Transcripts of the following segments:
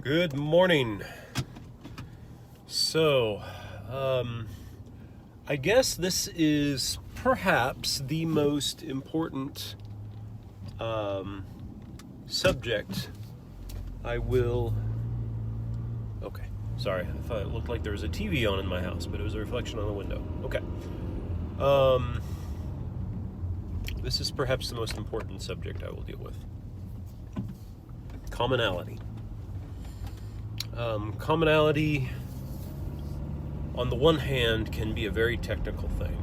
Good morning. So, I guess this is perhaps the most important subject I will... Okay, sorry. I thought it looked like there was a TV on in my house, but it was a reflection on the window. Okay. This is perhaps the most important subject I will deal with. Commonality. Commonality, on the one hand, can be a very technical thing.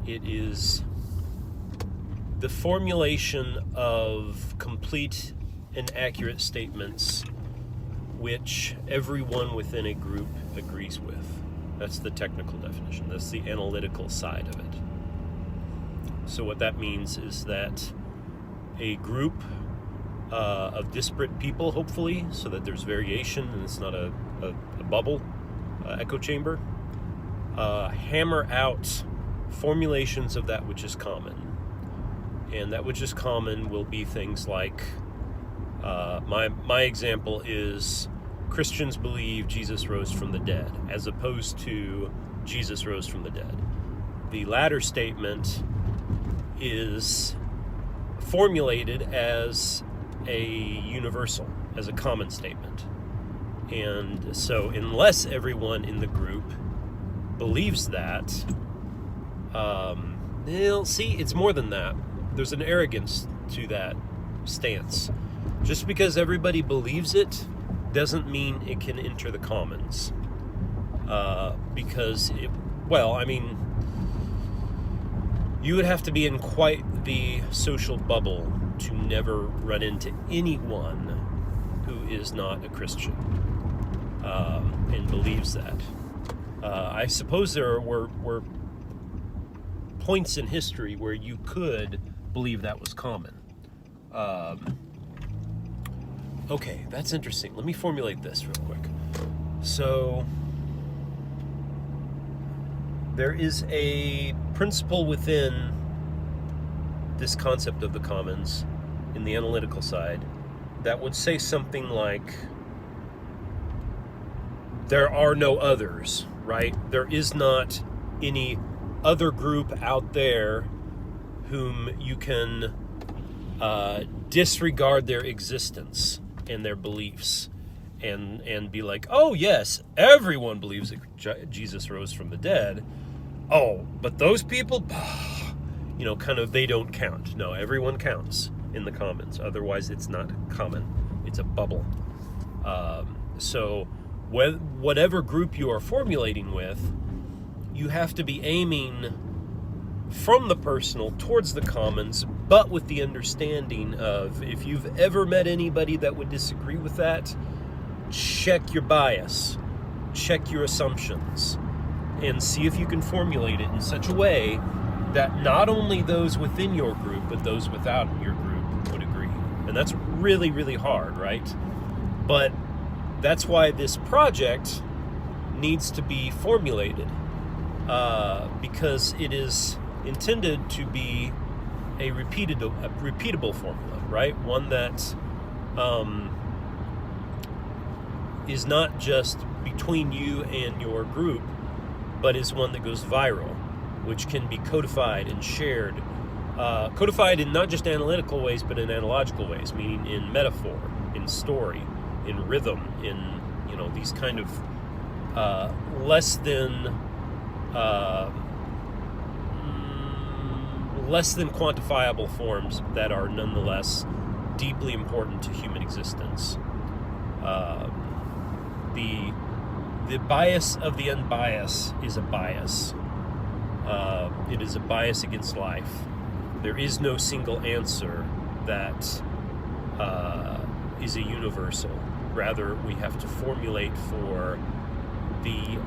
It is the formulation of complete and accurate statements which everyone within a group agrees with. That's the technical definition. That's the analytical side of it. So what that means is that a group of disparate people, hopefully, so that there's variation and it's not a bubble, echo chamber, hammer out formulations of that which is common. And that which is common will be things like, my example is Christians believe Jesus rose from the dead, as opposed to Jesus rose from the dead. The latter statement is formulated as a universal, as a common statement. And so unless everyone in the group believes that, it's more than that. There's an arrogance to that stance. Just because everybody believes it doesn't mean it can enter the commons. Because you would have to be in quite the social bubble to never run into anyone who is not a Christian and believes that. I suppose there were points in history where you could believe that was common. Okay, that's interesting. Let me formulate this real quick. So, there is a principle within this concept of the commons in the analytical side that would say something like, there are no others, right? There is not any other group out there whom you can disregard their existence and their beliefs and be like, oh yes, everyone believes that Jesus rose from the dead. Oh, but those people, they don't count. No, everyone counts in the commons. Otherwise, it's not common. It's a bubble. So whatever group you are formulating with, you have to be aiming from the personal towards the commons, but with the understanding of, if you've ever met anybody that would disagree with that, check your bias, check your assumptions, and see if you can formulate it in such a way that not only those within your group, but those without your group would agree. And that's really, really hard, right? But that's why this project needs to be formulated, because it is intended to be a repeatable formula, right? One that is not just between you and your group, but is one that goes viral, which can be codified and shared. Codified in not just analytical ways, but in analogical ways, meaning in metaphor, in story, in rhythm, in these kind of less than quantifiable forms that are nonetheless deeply important to human existence. The bias of the unbiased is a bias. It is a bias against life. There is no single answer that is a universal. Rather, we have to formulate for the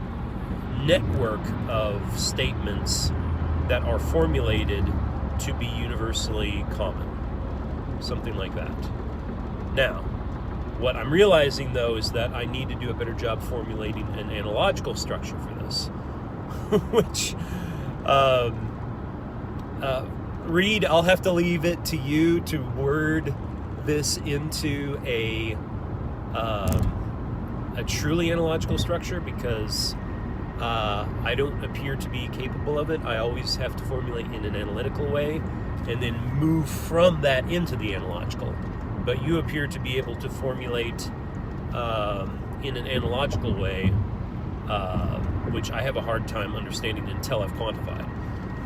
network of statements that are formulated to be universally common. Something like that. Now, what I'm realizing, though, is that I need to do a better job formulating an analogical structure for this, which, Reed, I'll have to leave it to you to word this into a truly analogical structure because I don't appear to be capable of it. I always have to formulate in an analytical way and then move from that into the analogical. But you appear to be able to formulate in an analogical way, which I have a hard time understanding until I've quantified.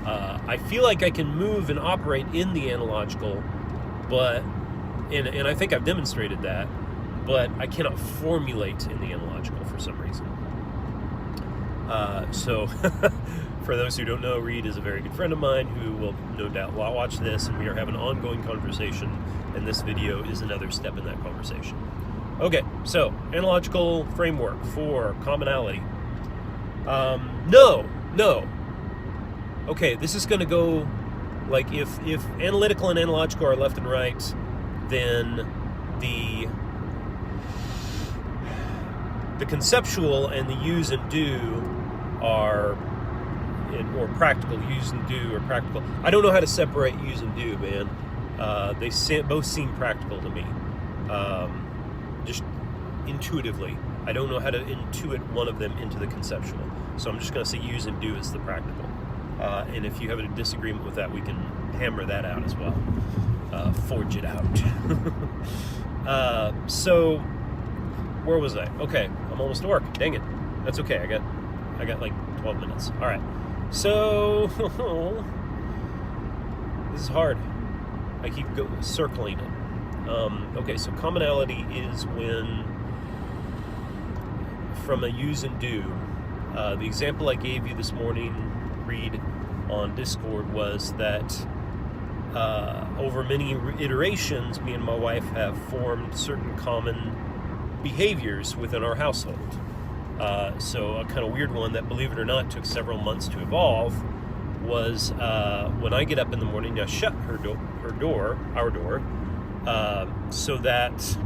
I feel like I can move and operate in the analogical, but and I think I've demonstrated that, but I cannot formulate in the analogical for some reason. So for those who don't know, Reed is a very good friend of mine who will no doubt watch this, and we are having an ongoing conversation, and this video is another step in that conversation. Okay, so analogical framework for commonality. No. Okay, this is going to go like if analytical and analogical are left and right, then the conceptual and the use and do are, or practical, use and do or practical. I don't know how to separate use and do, man. They both seem practical to me, just intuitively. I don't know how to intuit one of them into the conceptual. So I'm just going to say use and do is the practical. And if you have a disagreement with that, we can hammer that out as well. Forge it out. So where was I? Okay, I'm almost to work. Dang it. That's okay. I got like 12 minutes. All right. So this is hard. I keep circling it. Okay, so commonality is when, from a use and do, the example I gave you this morning, Reed, on Discord, was that over many iterations, me and my wife have formed certain common behaviors within our household. So a kind of weird one that, believe it or not, took several months to evolve was when I get up in the morning, I shut our door, so that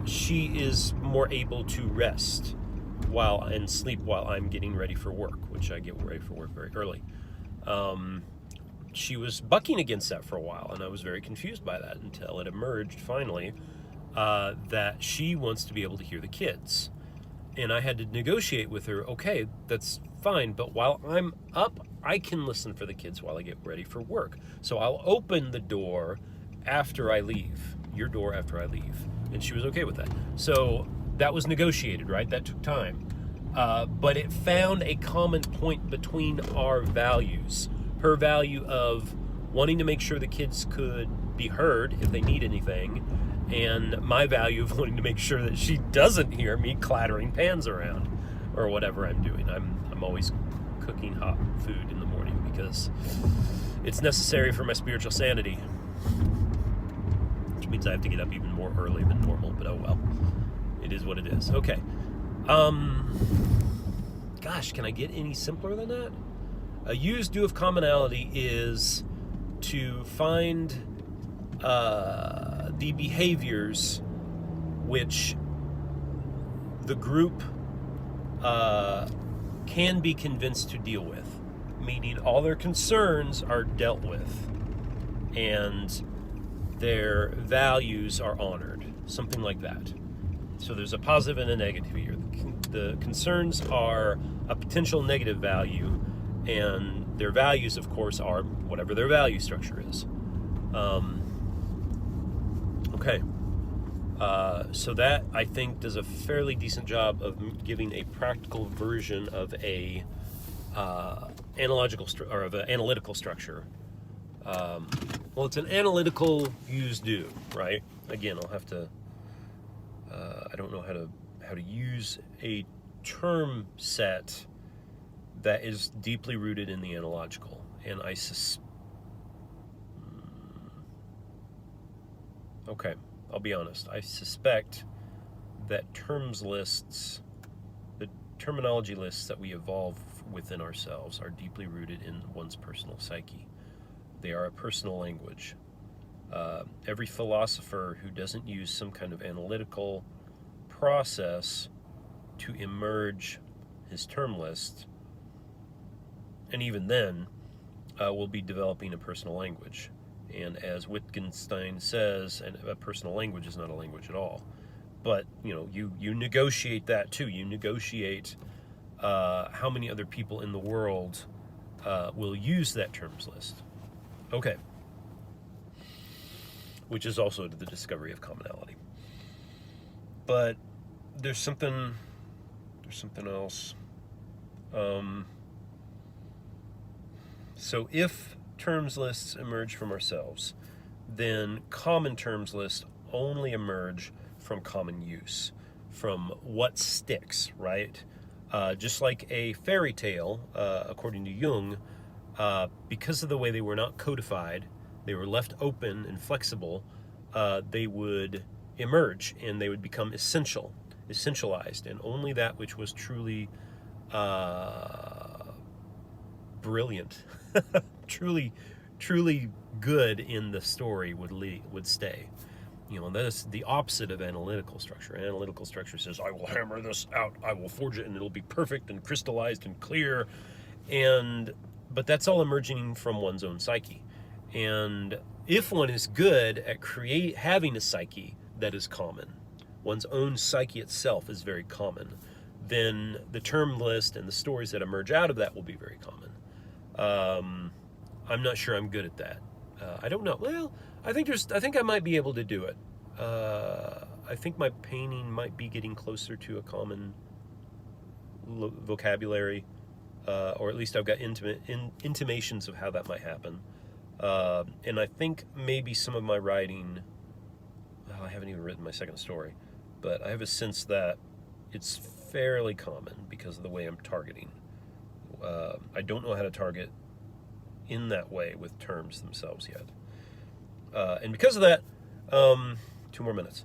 she is more able to rest and sleep while I'm getting ready for work, which I get ready for work very early. She was bucking against that for a while, and I was very confused by that until it emerged finally that she wants to be able to hear the kids. And I had to negotiate with her, okay, that's fine, but while I'm up, I can listen for the kids while I get ready for work. So I'll open the door after I leave, your door after I leave. And she was okay with that. So that was negotiated, right? That took time. But it found a common point between our values. Her value of wanting to make sure the kids could be heard if they need anything, and my value of wanting to make sure that she doesn't hear me clattering pans around or whatever I'm doing. I'm always cooking hot food in the morning because it's necessary for my spiritual sanity, which means I have to get up even more early than normal, but oh well. It is what it is. Okay. Gosh, can I get any simpler than that? A use do of commonality is to find the behaviors which the group can be convinced to deal with, meaning all their concerns are dealt with and their values are honored, something like that. So there's a positive and a negative here. The concerns are a potential negative value, and their values, of course, are whatever their value structure is. Okay. So that, I think, does a fairly decent job of giving a practical version of a of an analytical structure. Well, it's an analytical use-do, right? Again, I'll have to. I don't know how to use a term set that is deeply rooted in the analogical, and okay, I'll be honest. I suspect that the terminology lists that we evolve within ourselves are deeply rooted in one's personal psyche. They are a personal language. Every philosopher who doesn't use some kind of analytical process to emerge his term list, and even then, will be developing a personal language. And as Wittgenstein says, and a personal language is not a language at all. But, you negotiate that too. You negotiate how many other people in the world will use that terms list. Okay. Which is also the discovery of commonality. But there's something else. So if terms lists emerge from ourselves, then common terms lists only emerge from common use, from what sticks, right? Just like a fairy tale, according to Jung, because of the way they were not codified, they were left open and flexible, they would emerge and they would become essentialized, and only that which was truly brilliant, truly good in the story would stay. That is the opposite of analytical structure. Analytical structure says, I will hammer this out, I will forge it, and it'll be perfect and crystallized and clear. But that's all emerging from one's own psyche. And if one is good at having a psyche that is common, one's own psyche itself is very common, then the term list and the stories that emerge out of that will be very common. I'm not sure I'm good at that. I don't know. Well, I think I might be able to do it. I think my painting might be getting closer to a common vocabulary, or at least I've got intimations of how that might happen. And I think maybe some of my writing, I haven't even written my second story, but I have a sense that it's fairly common because of the way I'm targeting. I don't know how to target in that way with terms themselves yet. And because of that, 2 more minutes.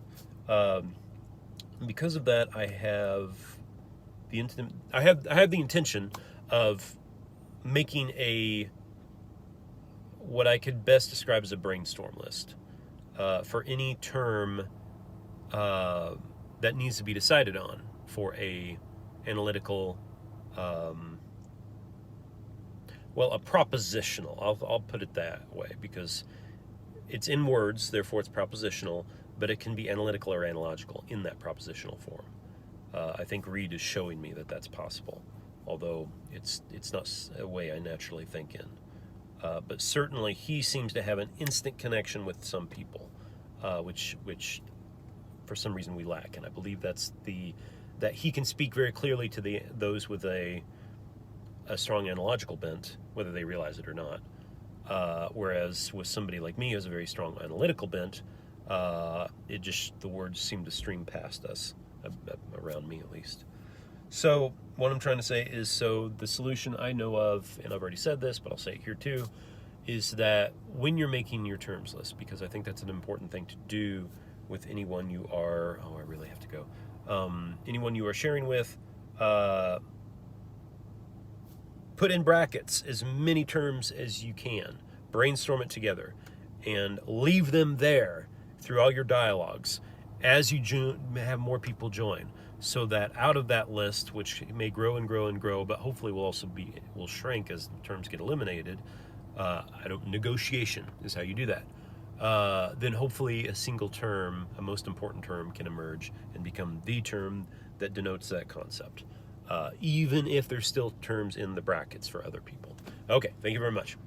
Because of that, I have the intention of making what I could best describe as a brainstorm list for any term that needs to be decided on for a analytical, a propositional. I'll put it that way because it's in words, therefore it's propositional, but it can be analytical or analogical in that propositional form. I think Reed is showing me that that's possible, although it's not a way I naturally think in. But certainly he seems to have an instant connection with some people, which for some reason we lack, and I believe that he can speak very clearly to those with a strong analogical bent, whether they realize it or not. Whereas with somebody like me who has a very strong analytical bent, the words seem to stream past us, around me at least. So what I'm trying to say is, the solution I know of, and I've already said this, but I'll say it here too, is that when you're making your terms list, because I think that's an important thing to do with anyone you are, I really have to go, anyone you are sharing with, put in brackets as many terms as you can, brainstorm it together, and leave them there through all your dialogues as you have more people join, so that out of that list, which may grow and grow and grow, but hopefully will shrink as terms get eliminated. Negotiation is how you do that. Then hopefully a single term, a most important term, can emerge and become the term that denotes that concept, even if there's still terms in the brackets for other people. Okay, thank you very much.